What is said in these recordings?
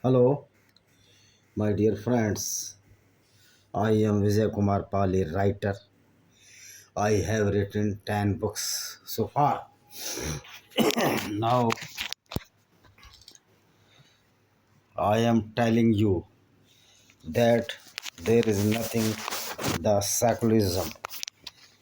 Hello, my dear friends. I am Vijay Kumar Pali, writer. I have written 10 books so far. Now I am telling you that there is nothing the secularism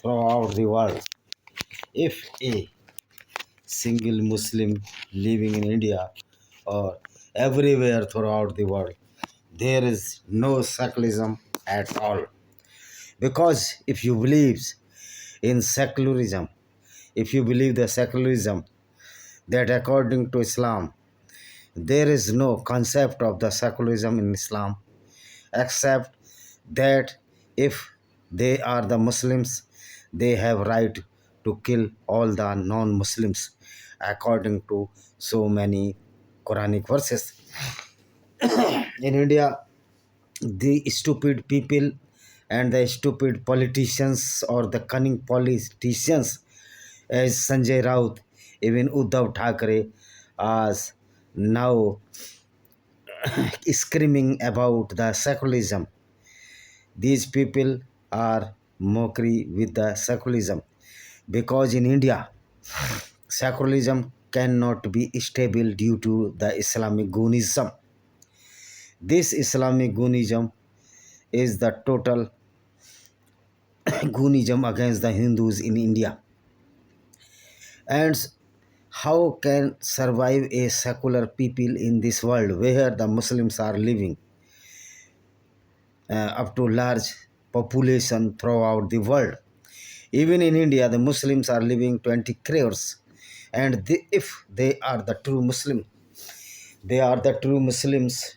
throughout the world. If a single Muslim living in India or everywhere throughout the world, there is no secularism at all. Because if you believe in secularism, if you believe the secularism that according to Islam, there is no concept of the secularism in Islam except that if they are the Muslims, they have right to kill all the non-Muslims according to so many Quranic verses. In India, the stupid people and the stupid politicians or the cunning politicians as Sanjay Raut, even Uddhav Thackeray, as now screaming about the secularism. These people are mockery with the secularism because in India, secularism cannot be stable due to the Islamic Gunism. This Islamic Gunism is the total Gunism against the Hindus in India. And how can survive a secular people in this world where the Muslims are living up to large population throughout the world? Even in India, the Muslims are living 20 crores. And if they are the true Muslim, they are the true Muslims,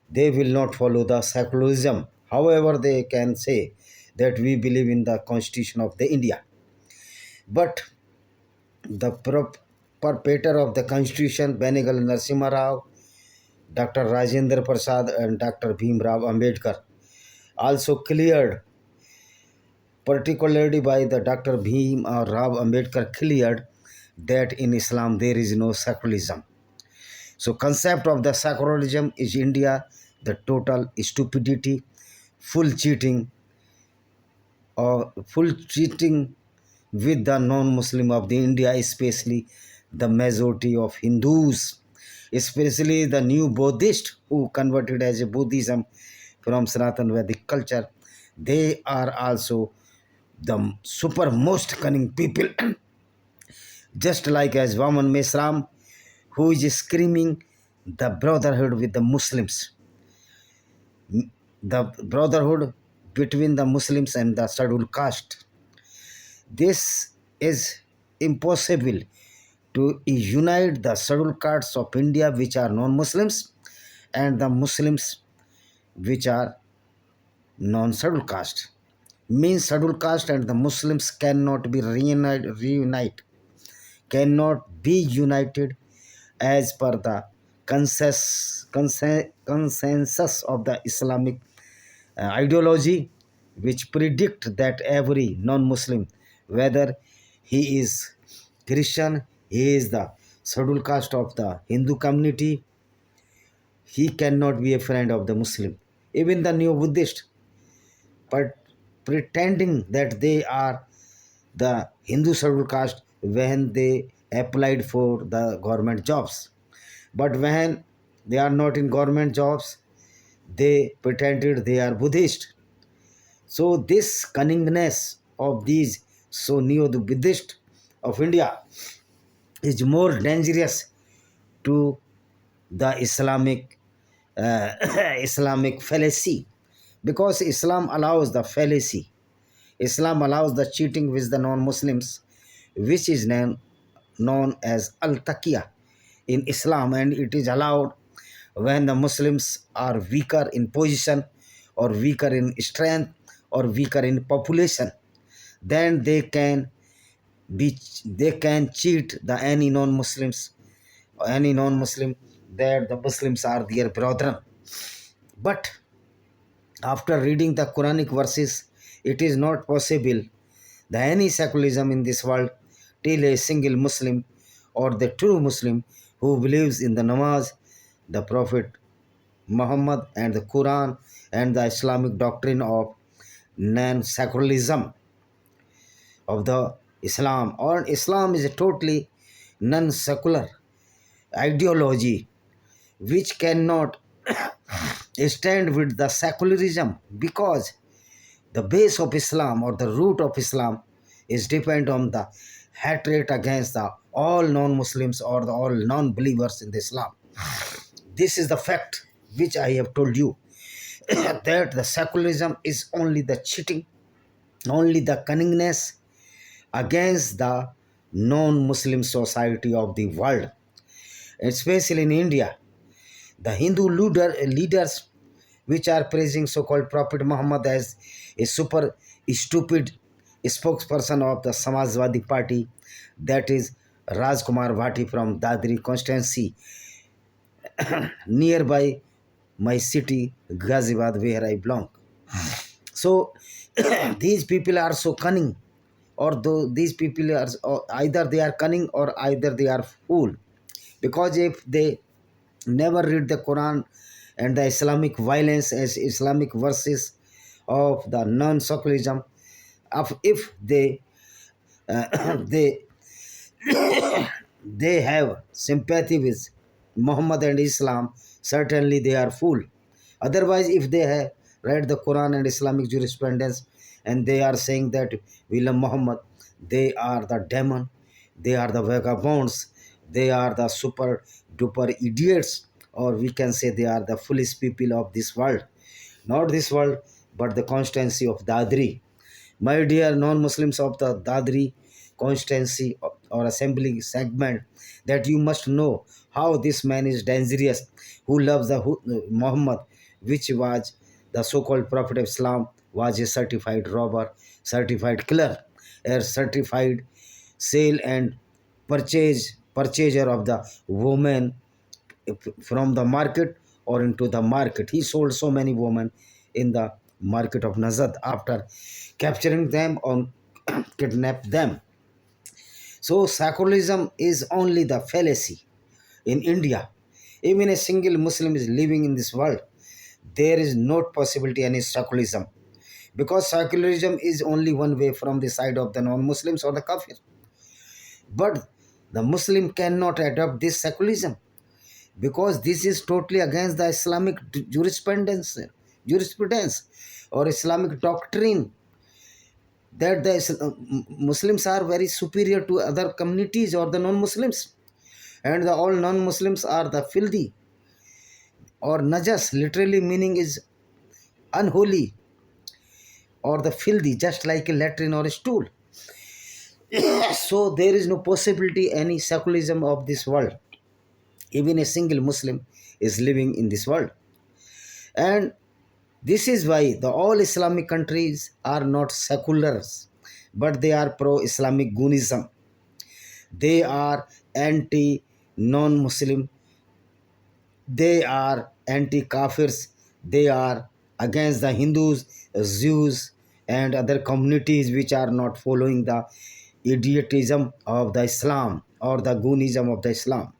they will not follow the secularism. However, they can say that we believe in the constitution of the India. But the perpetrator of the constitution, Benegal Narasimha Rao, Dr. Rajendra Prasad and Dr. Bhim Rao Ambedkar, also cleared, particularly by the Dr. Bhim Rao Ambedkar cleared that in Islam there is no secularism. So concept of the secularism is India, the total stupidity, full cheating full cheating with the non-Muslim of the India, especially the majority of Hindus, especially the new Buddhist who converted as a Buddhism from Sanatan Vedic culture. They are also the super most cunning people, just like as Vaman Mesram, who is screaming the brotherhood with the Muslims, the brotherhood between the Muslims and the scheduled caste. This is impossible to unite the scheduled castes of India, which are non-Muslims, and the Muslims, which are non-scheduled caste. Means scheduled caste and the Muslims cannot be cannot be united as per the consensus of the Islamic ideology, which predict that every non-Muslim, whether he is Christian, he is the scheduled caste of the Hindu community, he cannot be a friend of the Muslim. Even the new Buddhist, but pretending that they are the Hindu scheduled caste when they applied for the government jobs. But when they are not in government jobs, they pretended they are Buddhist. So this cunningness of these so neo-Buddhist of India is more dangerous to the Islamic Islamic fallacy, because Islam allows the fallacy. Islam allows the cheating with the non-Muslims, which is known as al-taqiyya in Islam, and it is allowed when the Muslims are weaker in position or weaker in strength or weaker in population, then they can cheat the any non-Muslim that the Muslims are their brethren. But after reading the Quranic verses, it is not possible that any secularism in this world till a single Muslim or the true Muslim who believes in the namaz, the Prophet Muhammad and the Quran and the Islamic doctrine of non-secularism of the Islam. Or Islam is a totally non-secular ideology which cannot stand with the secularism, because the base of Islam or the root of Islam is depend on the hatred against the all non-Muslims or the all non-believers in the Islam. This is the fact which I have told you that the secularism is only the cheating, only the cunningness against the non-Muslim society of the world, especially in India. The Hindu leaders which are praising so-called Prophet Muhammad as a super stupid spokesperson of the Samajwadi Party, that is Rajkumar Bhatti from Dadri constituency, nearby my city Ghaziabad where I belong. So these people are so cunning, or though these people are either they are cunning or either they are fool, because if they never read the Quran and the Islamic violence as Islamic verses of the non-secularism, if they they they have sympathy with Muhammad and Islam, certainly they are fool. Otherwise, if they have read the Quran and Islamic jurisprudence and they are saying that William Muhammad, they are the demon, they are the vagabonds, they are the super duper idiots, or we can say they are the foolish people of this world. Not this world, but the constancy of Dadri. My dear non-Muslims of the Dadri constituency or assembly segment, that you must know how this man is dangerous, who loves the Muhammad, which was the so-called Prophet of Islam, was a certified robber, certified killer, a certified sale and purchaser of the woman from the market or into the market. He sold so many women in the market of Nazad after capturing them or kidnap them. So secularism is only the fallacy in India. Even a single Muslim is living in this world, there is no possibility any secularism, because secularism is only one way from the side of the non-Muslims or the kafir. But the Muslim cannot adopt this secularism, because this is totally against the Islamic jurisprudence or Islamic doctrine, that the Muslims are very superior to other communities or the non-Muslims, and the all non-Muslims are the filthy or najas, literally meaning is unholy or the filthy, just like a latrine or a stool. So there is no possibility any secularism of this world. Even a single Muslim is living in this world. And this is why the all Islamic countries are not seculars, but they are pro-Islamic Gunism. They are anti-non-Muslim. They are anti-Kafirs. They are against the Hindus, Jews, and other communities which are not following the idiotism of the Islam or the Gunism of the Islam.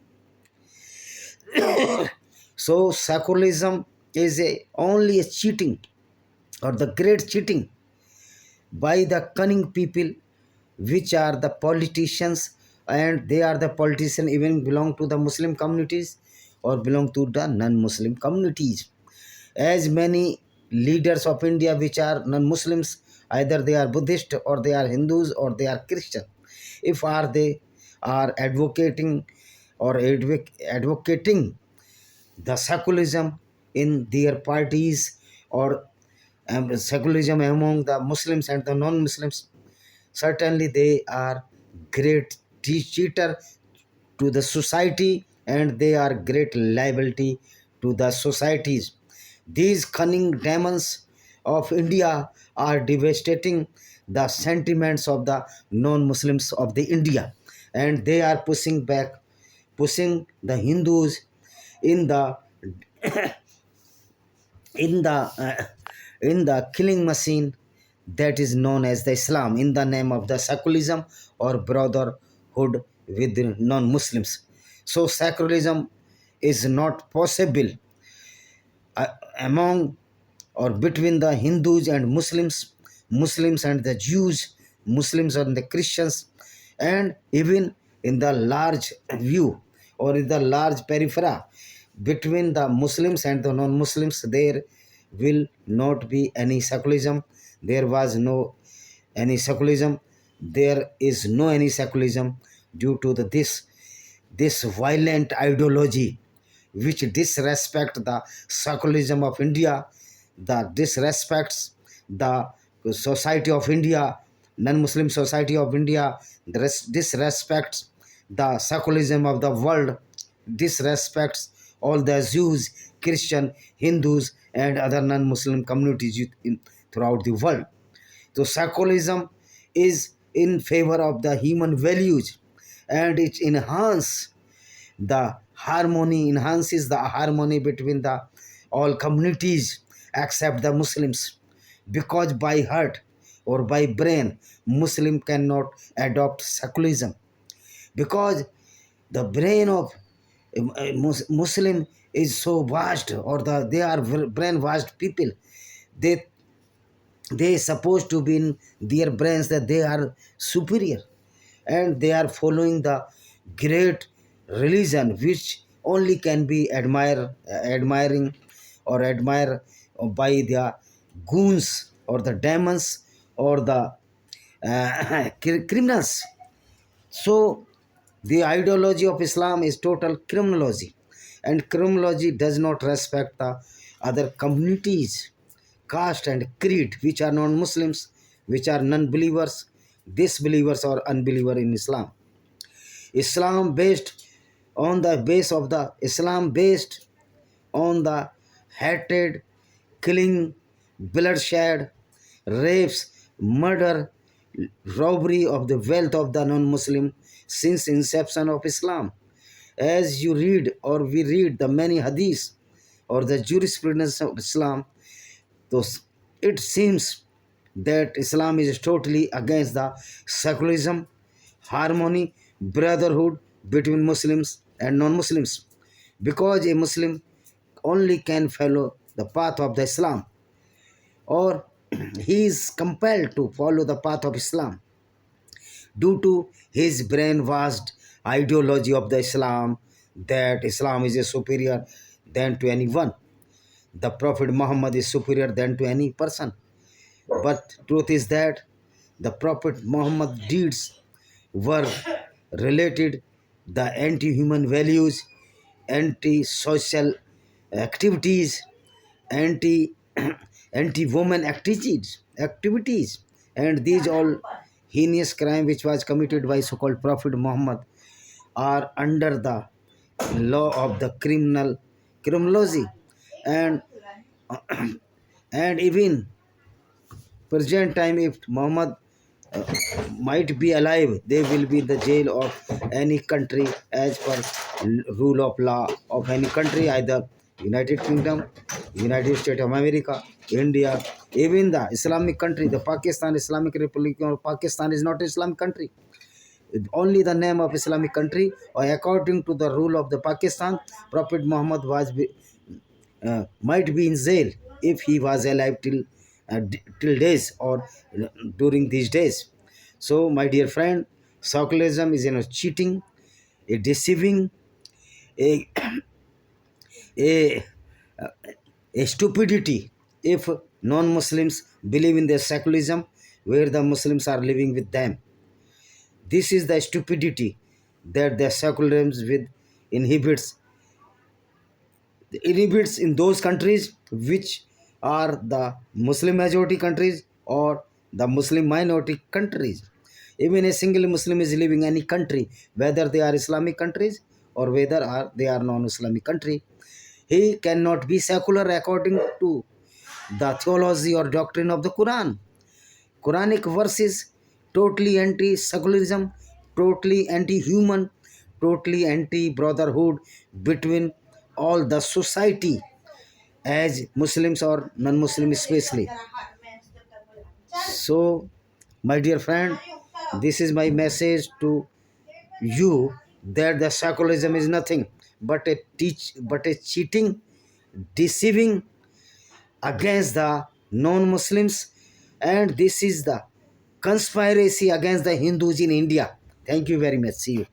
So secularism is only a cheating or the great cheating by the cunning people which are the politicians, and they are the politicians even belong to the Muslim communities or belong to the non-Muslim communities. As many leaders of India which are non-Muslims, either they are Buddhist or they are Hindus or they are Christian, if they are advocating or advocating the secularism in their parties or secularism among the Muslims and the non-Muslims, certainly they are great cheater to the society, and they are great liability to the societies. These cunning demons of India are devastating the sentiments of the non-Muslims of the India, and they are pushing the Hindus in the in the in the killing machine that is known as the Islam, in the name of the secularism or brotherhood with non-Muslims. So secularism is not possible uh, among or between the Hindus and Muslims, Muslims and the Jews, Muslims and the Christians, and even in the large view or in the large periphery between the Muslims and the non-Muslims, there will not be any secularism. There was no any secularism. There is no any secularism due to this violent ideology which disrespect the secularism of India, the disrespects the society of India, non-Muslim society of India, disrespects the secularism of the world, disrespects all the Jews, Christian, Hindus, and other non-Muslim communities throughout the world. So secularism is in favor of the human values, and it enhances the harmony between the all communities except the Muslims, because by heart or by brain Muslim cannot adopt secularism, because the brain of Muslim is so vast, or they are brainwashed people. They they supposed to be in their brains that they are superior, and they are following the great religion which only can be admiring or admire by the goons or the demons or the criminals. So the ideology of Islam is total criminology, and criminology does not respect the other communities, caste and creed, which are non-Muslims, which are non-believers, disbelievers or unbeliever in Islam. Islam based on the base of the Islam based on the hatred, killing, bloodshed, rapes, murder, robbery of the wealth of the non-Muslim since inception of Islam. As you read or we read the many hadiths or the jurisprudence of Islam, those it seems that Islam is totally against the secularism, harmony, brotherhood between Muslims and non-Muslims, because a Muslim only can follow the path of the Islam, or he is compelled to follow the path of Islam due to his brainwashed ideology of the Islam, that Islam is a superior than to anyone. The Prophet Muhammad is superior than to any person. But truth is that the Prophet Muhammad deeds were related the anti-human values, anti-social activities, anti anti-woman activities, and these all heinous crime which was committed by so-called Prophet Muhammad are under the law of the criminology, and and even present time if Muhammad uh, might be alive, they will be in the jail of any country as per rule of law of any country, either United Kingdom, United States of America, India, even the Islamic country, the Pakistan Islamic Republic of Pakistan is not an Islamic country. Only the name of Islamic country, or according to the rule of the Pakistan, Prophet Muhammad might be in jail if he was alive till days or during these days. So, my dear friend, secularism is cheating, a deceiving, a a, a stupidity if non-Muslims believe in their secularism where the Muslims are living with them. This is the stupidity that the secularism with inhibits inhibits in those countries which are the Muslim majority countries or the Muslim minority countries. Even a single Muslim is living in any country, whether they are Islamic countries or whether they are non-Islamic country. He cannot be secular according to the theology or doctrine of the Quran. Quranic verses totally anti-secularism, totally anti-human, totally anti-brotherhood between all the society, as Muslims or non-Muslim especially. So, my dear friend, this is my message to you, that the secularism is nothing but a cheating deceiving against the non-Muslims, and this is the conspiracy against the Hindus in India. Thank you very much. See you.